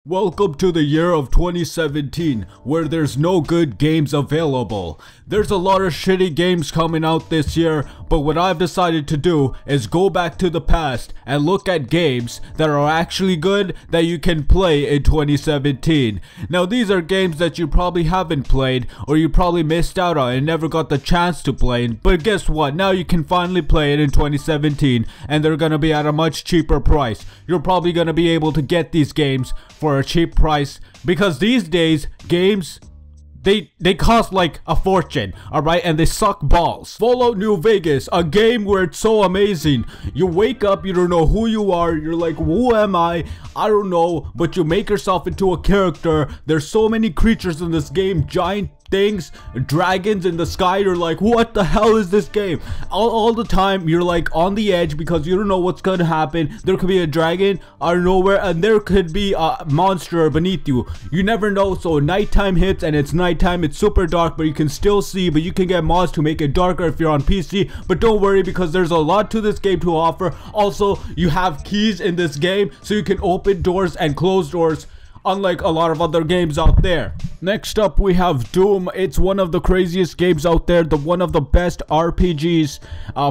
Welcome to the year of 2017, where there's no good games available. There's a lot of shitty games coming out this year, but what I've decided to do is go back to the past and look at games that are actually good that you can play in 2017. Now these are games that you probably haven't played, or you probably missed out on and never got the chance to play, but guess what? Now you can finally play it in 2017, and they're gonna be at a much cheaper price. You're probably gonna be able to get these games for a cheap price, because these days games they cost like a fortune, alright, and they suck balls. Fallout New Vegas, a game where it's so amazing. You wake up, you don't know who you are, you're like, who am I don't know, but you make yourself into a character. There's so many creatures in this game, giant things, dragons in the sky. You're like, what the hell is this game? All the time you're like on the edge because you don't know what's gonna happen. There could be a dragon out of nowhere, and there could be a monster beneath you. You never know. So nighttime hits, and it's nighttime, it's super dark, but you can still see, but you can get mods to make it darker if you're on PC. But don't worry, because there's a lot to this game to offer. Also, you have keys in this game, so you can open doors and close doors, unlike a lot of other games out there. Next up we have Doom. It's one of the craziest games out there, one of the best RPGs,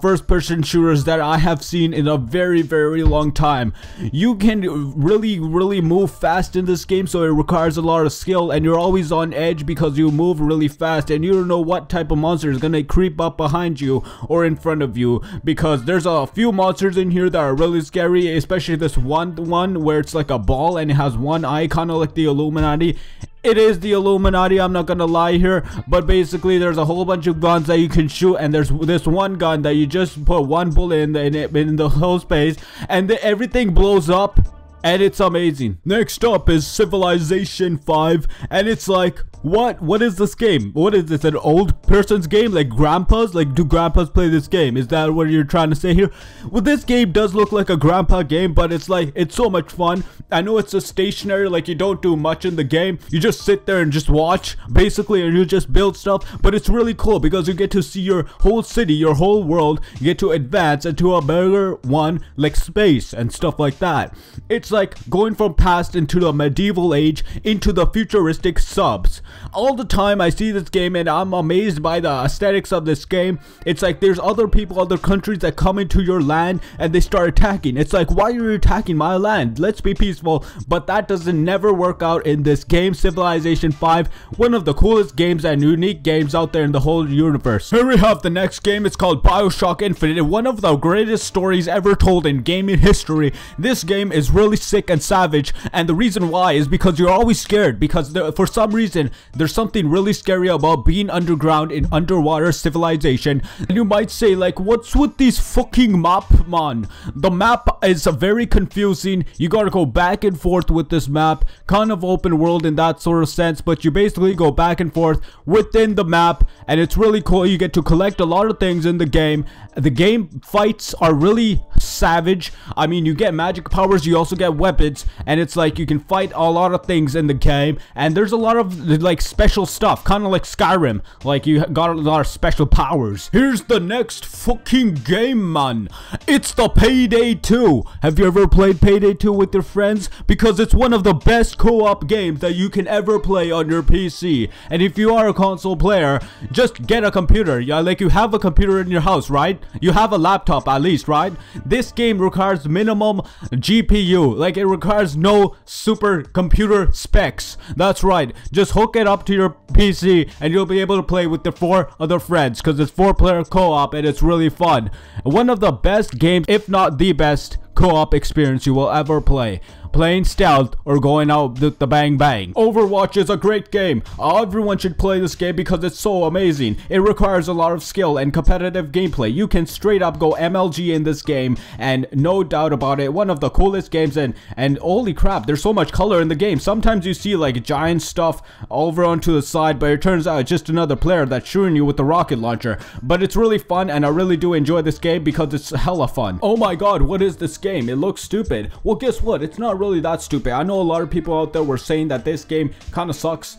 first person shooters that I have seen in a very long time. You can really move fast in this game, so it requires a lot of skill, and you're always on edge because you move really fast and you don't know what type of monster is gonna creep up behind you or in front of you, because there's a few monsters in here that are really scary, especially this one where it's like a ball and it has one eye, kind of like the Illuminati. It is the Illuminati, I'm not gonna lie here, but basically there's a whole bunch of guns that you can shoot, and there's this one gun that you just put one bullet in the whole space, and everything blows up, and it's amazing. Next up is Civilization 5, and it's like, what is this game? What is this, an old person's game? Like grandpas? Like, do grandpas play this game? Is that what you're trying to say here? Well, this game does look like a grandpa game, but it's like, it's so much fun. I know it's a stationary, like you don't do much in the game. You just sit there and just watch, basically, and you just build stuff. But it's really cool because you get to see your whole city, your whole world. You get to advance into a bigger one, like space and stuff like that. It's like going from past into the medieval age into the futuristic subs. All the time I see this game and I'm amazed by the aesthetics of this game. It's like there's other people, other countries that come into your land and they start attacking. It's like, why are you attacking my land? Let's be peaceful. But that doesn't never work out in this game. Civilization 5, one of the coolest games and unique games out there in the whole universe. Here we have the next game. It's called BioShock Infinite, one of the greatest stories ever told in gaming history. This game is really sick and savage, and the reason why is because you're always scared, because for some reason there's something really scary about being underground in underwater civilization. And you might say, like, what's with these fucking map, man? The map is very confusing. You gotta go back and forth with this map, kind of open world in that sort of sense, but you basically go back and forth within the map, and it's really cool. You get to collect a lot of things in the game. The game fights are really savage. I mean, you get magic powers, you also get weapons, and it's like you can fight a lot of things in the game, and there's a lot of like special stuff, kind of like Skyrim, like you got a lot of special powers. Here's the next fucking game, man. It's the Payday 2. Have you ever played Payday 2 with your friends? Because it's one of the best co-op games that you can ever play on your PC. And if you are a console player, just get a computer. Yeah, like you have a computer in your house, right? You have a laptop at least, right? This game requires minimum GPU, like it requires no super computer specs. That's right, just hook it up to your PC and you'll be able to play with the 4 other friends, because it's 4-player co-op and it's really fun. One of the best games, if not the best co-op experience you will ever play. Playing stealth or going out with the bang bang. Overwatch is a great game. Everyone should play this game because it's so amazing. It requires a lot of skill and competitive gameplay. You can straight up go MLG in this game, and no doubt about it, one of the coolest games. And holy crap, there's so much color in the game. Sometimes you see like giant stuff over onto the side, but it turns out it's just another player that's shooting you with the rocket launcher. But it's really fun, and I really do enjoy this game because it's hella fun. Oh my god, what is this game? game. It looks stupid. Well, guess what? It's not really that stupid. I know a lot of people out there were saying that this game kind of sucks,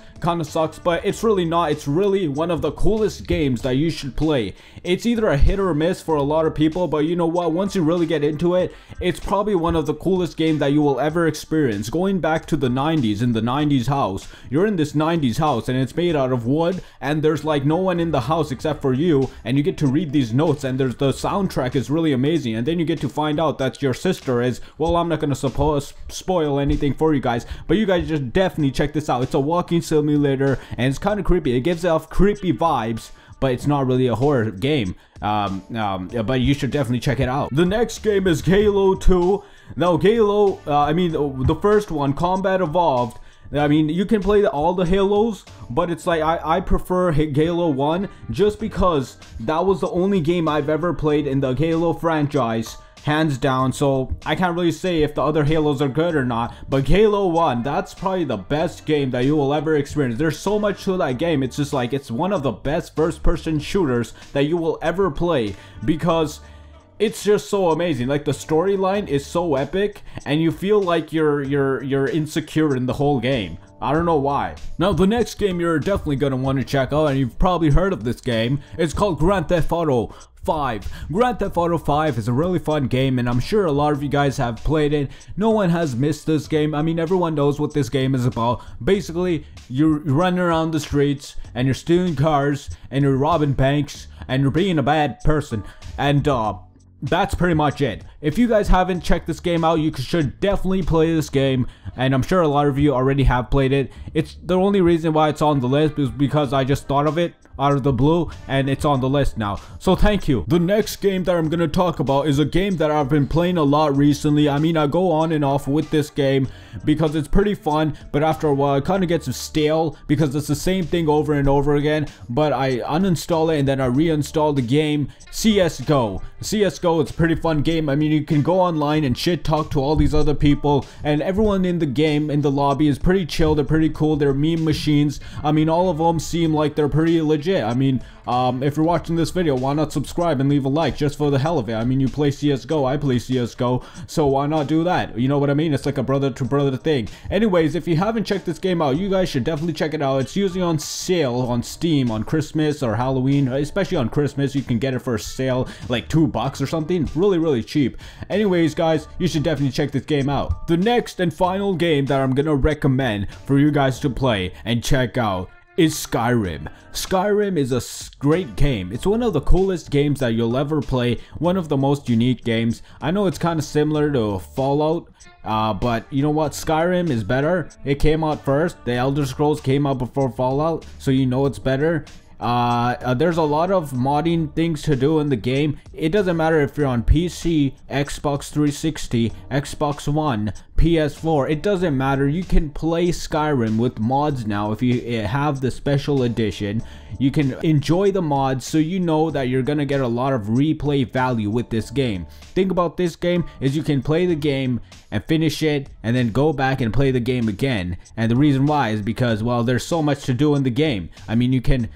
but it's really not. It's really one of the coolest games that you should play. It's either a hit or a miss for a lot of people, but you know what? Once you really get into it, it's probably one of the coolest games that you will ever experience. Going back to the 90s, in the 90s house, you're in this 90s house and it's made out of wood, and there's like no one in the house except for you, and you get to read these notes, and there's the soundtrack is really amazing, and then you get to find out that your sister is, well, I'm not gonna spoil anything for you guys, but you guys just definitely check this out. It's a walking simulator and it's kind of creepy. It gives off creepy vibes, but it's not really a horror game. But you should definitely check it out. The next game is Halo 2. Now Halo, the first one, Combat Evolved. I mean, you can play all the Halos, but it's like I prefer Halo 1 just because that was the only game I've ever played in the Halo franchise, hands down. So I can't really say if the other Halos are good or not, but Halo 1, that's probably the best game that you will ever experience. There's so much to that game. It's just like, it's one of the best first-person shooters that you will ever play, because it's just so amazing. Like, the storyline is so epic, and you feel like you're insecure in the whole game. I don't know why. Now, the next game you're definitely gonna want to check out, and you've probably heard of this game. It's called Grand Theft Auto 5. Grand Theft Auto 5 is a really fun game, and I'm sure a lot of you guys have played it. No one has missed this game. I mean, everyone knows what this game is about. Basically, you're running around the streets, and you're stealing cars, and you're robbing banks, and you're being a bad person, and that's pretty much it. If you guys haven't checked this game out, you should definitely play this game, and I'm sure a lot of you already have played it. It's the only reason why it's on the list is because I just thought of it out of the blue, and it's on the list now, so thank you. The next game that I'm gonna talk about is a game that I've been playing a lot recently. I mean, I go on and off with this game because it's pretty fun, but after a while it kind of gets stale because it's the same thing over and over again. But I uninstall it and then I reinstall the game. CSGO. It's a pretty fun game. I mean, you can go online and shit talk to all these other people, and everyone in the game, in the lobby, is pretty chill. They're pretty cool. They're meme machines. I mean, all of them seem like they're pretty legit. I mean, if you're watching this video, why not subscribe and leave a like just for the hell of it? I mean, you play CSGO, I play CSGO, so why not do that? You know what I mean? It's like a brother to brother thing. Anyways, if you haven't checked this game out, you guys should definitely check it out. It's usually on sale on Steam on Christmas or Halloween, especially on Christmas. You can get it for a sale, like $2 or something. Really cheap. Anyways, guys, you should definitely check this game out. The next and final game that I'm gonna recommend for you guys to play and check out is Skyrim. Skyrim is a great game. It's one of the coolest games that you'll ever play, one of the most unique games. I know it's kind of similar to Fallout, but you know what? Skyrim is better. It came out first. The Elder Scrolls came out before Fallout, so you know it's better. There's a lot of modding things to do in the game. It doesn't matter if you're on PC, Xbox 360, Xbox One, PS4, it doesn't matter. You can play Skyrim with mods now. If you have the special edition, you can enjoy the mods, so you know that you're gonna get a lot of replay value with this game. Think about this game is you can play the game and finish it and then go back and play the game again. And the reason why is because, well, there's so much to do in the game. I mean, you can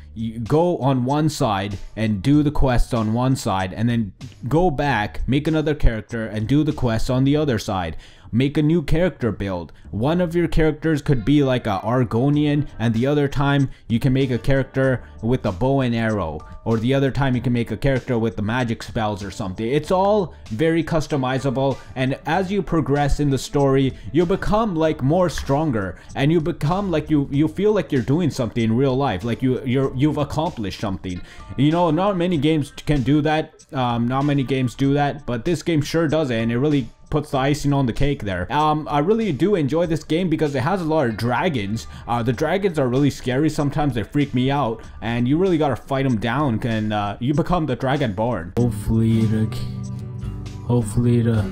go on one side and do the quests on one side, and then go back, make another character and do the quests on the other side. Make a new character build. One of your characters could be like a Argonian, and the other time you can make a character with a bow and arrow, or the other time you can make a character with the magic spells or something. It's all very customizable, and as you progress in the story, you become like more stronger, and you become like you feel like you're doing something in real life, like you've accomplished something. You know, not many games can do that. Not many games do that, but this game sure does it, and it really puts the icing on the cake there. I really do enjoy this game because it has a lot of dragons. The dragons are really scary. Sometimes they freak me out, and you really gotta fight them down, and you become the Dragonborn. Hopefully to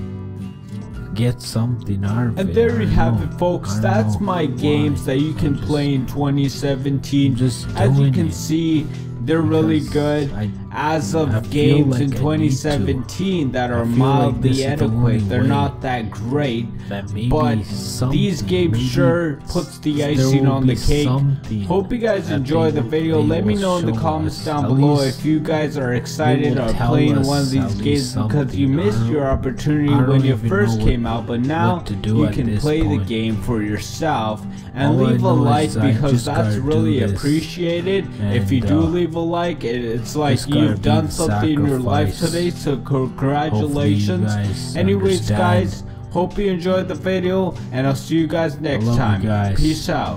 get something out of it. And there you have it, folks. That's my games that you can play in 2017. As you can see, they're really good, as of feel games like in I need 2017 that are I feel like this mildly is the adequate. only They're way not that great, that maybe but these games maybe sure puts the there icing will on the be cake. something Hope you guys that enjoy they the video. they Let me will know in the show comments us. down At below least if you guys are excited they will or tell playing us one of these at games, least because you something. missed your opportunity I when don't you even first know came out, but now what to do you at can this play the point. game for yourself. And All I leave a know like, is I because just that's gotta do really this. appreciated. If you And, do leave a like, it's like just gotta you've be done the something in your life sacrifice. today, so Hopefully congratulations. you guys Anyways understand. guys, hope you enjoyed the video, and I'll see you guys next love you time. guys. Peace out.